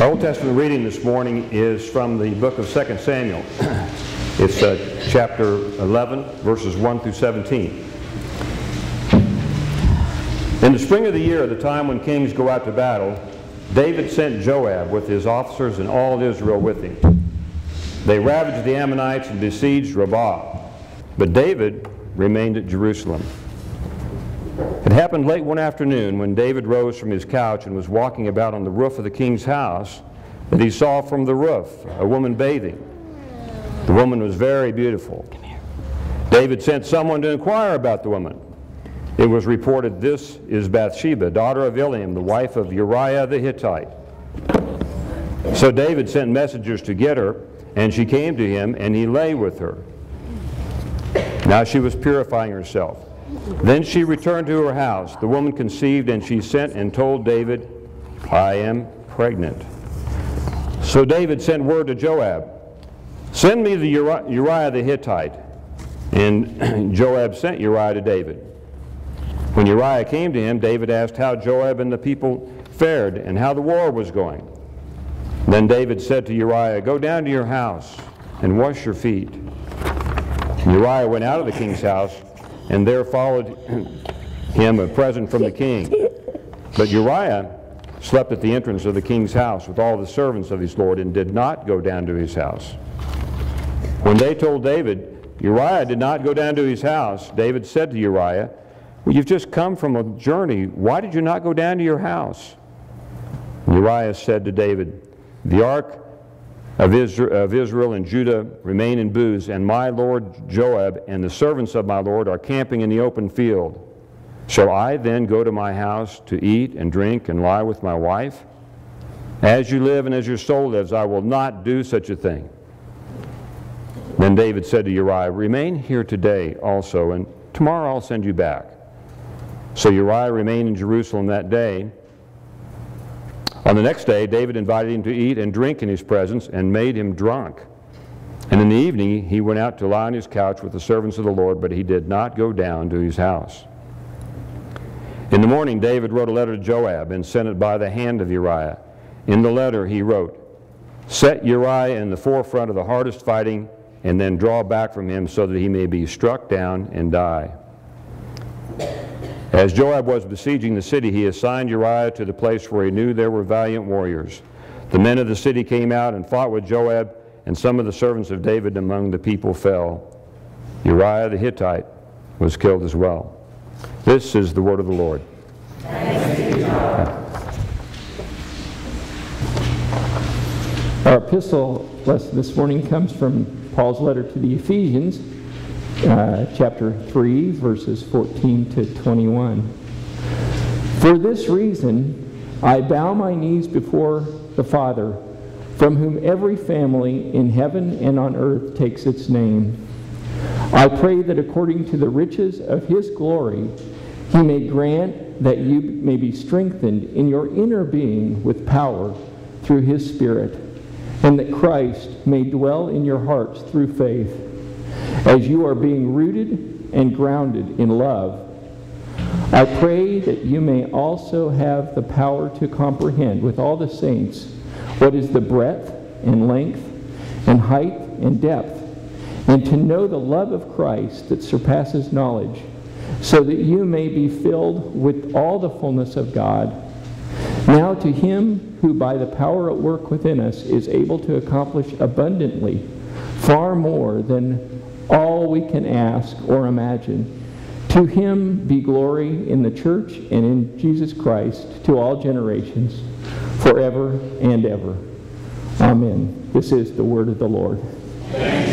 Our Old Testament reading this morning is from the book of 2 Samuel. It's chapter 11, verses 1 through 17. In the spring of the year, the time when kings go out to battle, David sent Joab with his officers and all Israel with him. They ravaged the Ammonites and besieged Rabbah, but David remained at Jerusalem. It happened late one afternoon when David rose from his couch and was walking about on the roof of the king's house that he saw from the roof a woman bathing. The woman was very beautiful. David sent someone to inquire about the woman. It was reported, "This is Bathsheba, daughter of Eliam, the wife of Uriah the Hittite." So David sent messengers to get her, and she came to him, and he lay with her. Now she was purifying herself. Then she returned to her house. The woman conceived, and she sent and told David, "I am pregnant." So David sent word to Joab, "Send me the Uriah the Hittite." And Joab sent Uriah to David. When Uriah came to him, David asked how Joab and the people fared and how the war was going. Then David said to Uriah, "Go down to your house and wash your feet." And Uriah went out of the king's house, and there followed him a present from the king. But Uriah slept at the entrance of the king's house with all the servants of his lord, and did not go down to his house. When they told David, Uriah did not go down to his house, David said to Uriah, "Well, you've just come from a journey. Why did you not go down to your house?" And Uriah said to David, "The ark of Israel and Judah remain in Booz, and my lord Joab and the servants of my lord are camping in the open field. Shall I then go to my house to eat and drink and lie with my wife? As you live and as your soul lives, I will not do such a thing." Then David said to Uriah, "Remain here today also, and tomorrow I'll send you back." So Uriah remained in Jerusalem that day. On the next day, David invited him to eat and drink in his presence and made him drunk. And in the evening, he went out to lie on his couch with the servants of the Lord, but he did not go down to his house. In the morning, David wrote a letter to Joab and sent it by the hand of Uriah. In the letter, he wrote, "Set Uriah in the forefront of the hardest fighting, and then draw back from him so that he may be struck down and die." As Joab was besieging the city, he assigned Uriah to the place where he knew there were valiant warriors. The men of the city came out and fought with Joab, and some of the servants of David among the people fell. Uriah the Hittite was killed as well. This is the word of the Lord. Thanks be to God. Our epistle lesson this morning comes from Paul's letter to the Ephesians, chapter 3, verses 14 to 21. "For this reason, I bow my knees before the Father, from whom every family in heaven and on earth takes its name. I pray that according to the riches of his glory, he may grant that you may be strengthened in your inner being with power through his Spirit, and that Christ may dwell in your hearts through faith, as you are being rooted and grounded in love. I pray that you may also have the power to comprehend with all the saints what is the breadth and length and height and depth, and to know the love of Christ that surpasses knowledge, so that you may be filled with all the fullness of God. Now to him who by the power at work within us is able to accomplish abundantly, far more than all we can ask or imagine. To him be glory in the church and in Jesus Christ to all generations, forever and ever. Amen. This is the word of the Lord. Thanks